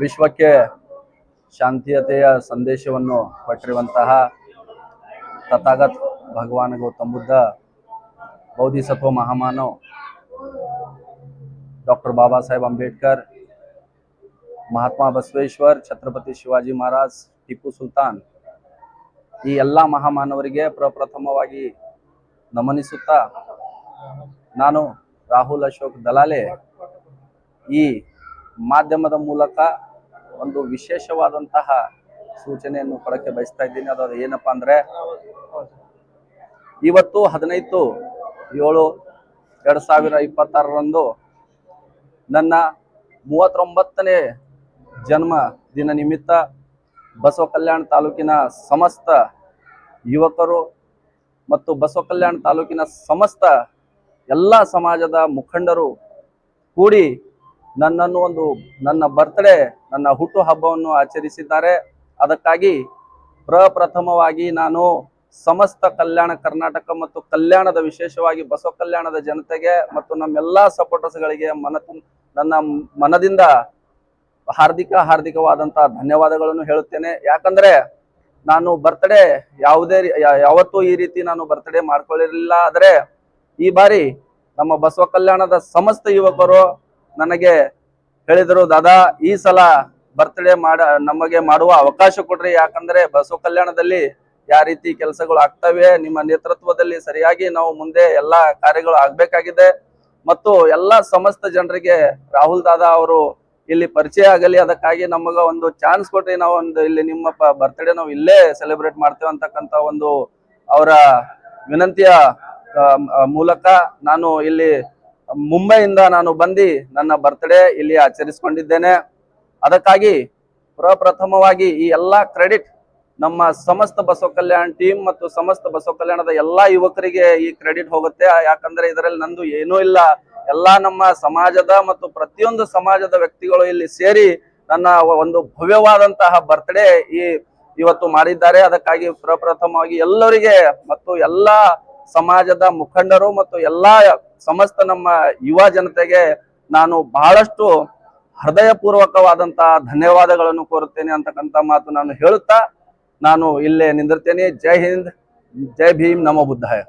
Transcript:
ವಿಶ್ವಕ್ಕೆ ಶಾಂತಿಯತೆಯ ಸಂದೇಶವನ್ನು ಕೊಟ್ಟಿರುವಂತಹ ತಥಾಗತ್ ಭಗವಾನ್ ಗೌತಮ್ ಬುದ್ಧ, ಬೌದ್ಧಿಸತ್ವ ಮಹಾಮಾನವ್ डॉक्टर बाबासाहेब अंबेडकर, महात्मा बसवेश्वर, ಛತ್ರಪತಿ ಶಿವಾಜಿ ಮಹಾರಾಜ್, ಟಿಪ್ಪು ಸುಲ್ತಾನ್ ಈ ಎಲ್ಲ ಮಹಾಮಾನವರಿಗೆ ಪ್ರಪ್ರಥಮವಾಗಿ ನಮನಿಸುತ್ತಾ ನಾನು ರಾಹುಲ್ ಅಶೋಕ್ ದಲಾಲೆ ಈ ಮಾಧ್ಯಮದ ಮೂಲಕ ಒಂದು ವಿಶೇಷವಾದಂತಹ ಸೂಚನೆಯನ್ನು ಕೊಡಕ್ಕೆ ಬಯಸ್ತಾ ಇದ್ದೀನಿ. ಅದು ಏನಪ್ಪಾ ಅಂದ್ರೆ, ಇವತ್ತು 15/7/2026ರಂದು ನನ್ನ 39ನೇ ಜನ್ಮ ದಿನ ನಿಮಿತ್ತ ಬಸವ ಕಲ್ಯಾಣ ತಾಲೂಕಿನ ಸಮಸ್ತ ಯುವಕರು ಮತ್ತು ಬಸವ ಕಲ್ಯಾಣ ತಾಲೂಕಿನ ಸಮಸ್ತ ಎಲ್ಲ ಸಮಾಜದ ಮುಖಂಡರು ಕೂಡಿ ನನ್ನ ಬರ್ತ್ಡೇ, ನನ್ನ ಹುಟ್ಟು ಹಬ್ಬವನ್ನು ಆಚರಿಸಿದ್ದಾರೆ. ಅದಕ್ಕಾಗಿ ಪ್ರಪ್ರಥಮವಾಗಿ ನಾನು ಸಮಸ್ತ ಕಲ್ಯಾಣ ಕರ್ನಾಟಕ ಮತ್ತು ಕಲ್ಯಾಣದ, ವಿಶೇಷವಾಗಿ ಬಸವ ಕಲ್ಯಾಣದ ಜನತೆಗೆ ಮತ್ತು ನಮ್ಮೆಲ್ಲಾ ಸಪೋರ್ಟರ್ಸ್ಗಳಿಗೆ ನನ್ನ ಮನದಿಂದ ಹಾರ್ದಿಕವಾದಂತಹ ಧನ್ಯವಾದಗಳನ್ನು ಹೇಳುತ್ತೇನೆ. ಯಾಕಂದ್ರೆ ನಾನು ಬರ್ತ್ಡೇ ಯಾವತ್ತೂ ಈ ರೀತಿ ನಾನು ಬರ್ತ್ಡೇ ಮಾಡ್ಕೊಳ್ಳಿರಲಿಲ್ಲ. ಆದ್ರೆ ಈ ಬಾರಿ ನಮ್ಮ ಬಸವ ಕಲ್ಯಾಣದ ಸಮಸ್ತ ಯುವಕರು ನನಗೆ ಹೇಳಿದರು, ದಾದಾ ಈ ಸಲ ಬರ್ತ್ಡೇ ನಮಗೆ ಮಾಡುವ ಅವಕಾಶ ಕೊಡ್ರಿ. ಯಾಕಂದ್ರೆ ಬಸವ ಕಲ್ಯಾಣದಲ್ಲಿ ಯಾವ ರೀತಿ ಕೆಲಸಗಳು ಆಗ್ತವೆ, ನಿಮ್ಮ ನೇತೃತ್ವದಲ್ಲಿ ಸರಿಯಾಗಿ ನಾವು ಮುಂದೆ ಎಲ್ಲಾ ಕಾರ್ಯಗಳು ಆಗ್ಬೇಕಾಗಿದೆ ಮತ್ತು ಎಲ್ಲಾ ಸಮಸ್ತ ಜನರಿಗೆ ರಾಹುಲ್ ದಾದಾ ಅವರು ಇಲ್ಲಿ ಪರಿಚಯ ಆಗಲಿ, ಅದಕ್ಕಾಗಿ ನಮಗ ಒಂದು ಚಾನ್ಸ್ ಕೊಟ್ರಿ, ನಾವು ಒಂದು ಇಲ್ಲಿ ನಿಮ್ಮ ಬರ್ತ್ಡೇ ನಾವು ಇಲ್ಲೇ ಸೆಲೆಬ್ರೇಟ್ ಮಾಡ್ತೇವೆ ಅಂತಕ್ಕಂತ ಒಂದು ಅವರ ವಿನಂತಿಯ ಮೂಲಕ ನಾನು ಇಲ್ಲಿ ಮುಂಬೈಯಿಂದ ನಾನು ಬಂದು ನನ್ನ ಬರ್ತ್ಡೇ ಇಲ್ಲಿ ಆಚರಿಸಿಕೊಂಡಿದ್ದೇನೆ. ಅದಕ್ಕಾಗಿ ಪ್ರಪ್ರಥಮವಾಗಿ ಈ ಎಲ್ಲಾ ಕ್ರೆಡಿಟ್ ನಮ್ಮ ಸಮಸ್ತ ಬಸವ ಕಲ್ಯಾಣ ಟೀಮ್ ಮತ್ತು ಸಮಸ್ತ ಬಸವ ಕಲ್ಯಾಣದ ಎಲ್ಲಾ ಯುವಕರಿಗೆ ಈ ಕ್ರೆಡಿಟ್ ಹೋಗುತ್ತೆ. ಯಾಕಂದ್ರೆ ಇದರಲ್ಲಿ ನಂದು ಏನೂ ಇಲ್ಲ, ಎಲ್ಲಾ ನಮ್ಮ ಸಮಾಜದ ಮತ್ತು ಪ್ರತಿಯೊಂದು ಸಮಾಜದ ವ್ಯಕ್ತಿಗಳು ಇಲ್ಲಿ ಸೇರಿ ನನ್ನ ಒಂದು ಭವ್ಯವಾದಂತಹ ಬರ್ತ್ಡೇ ಇವತ್ತು ಮಾಡಿದ್ದಾರೆ. ಅದಕ್ಕಾಗಿ ಪ್ರಪ್ರಥಮವಾಗಿ ಎಲ್ಲರಿಗೆ ಮತ್ತು ಎಲ್ಲಾ ಸಮಾಜದ ಮುಖಂಡರು ಮತ್ತು ಎಲ್ಲಾ ಸಮಸ್ತ ನಮ್ಮ ಯುವ ಜನತೆಗೆ ನಾನು ಬಹಳಷ್ಟು ಹೃದಯಪೂರ್ವಕವಾದಂತಹ ಧನ್ಯವಾದಗಳನ್ನು ಕೋರುತ್ತೇನೆ ಅಂತಕ್ಕಂಥ ಮಾತು ನಾನು ಹೇಳುತ್ತಾ ನಾನು ಇಲ್ಲೇ ನಿಂದಿರ್ತೇನೆ. ಜೈ ಹಿಂದ್, ಜೈ ಭೀಮ್, ನಮೋ ಬುದ್ಧಾಯ.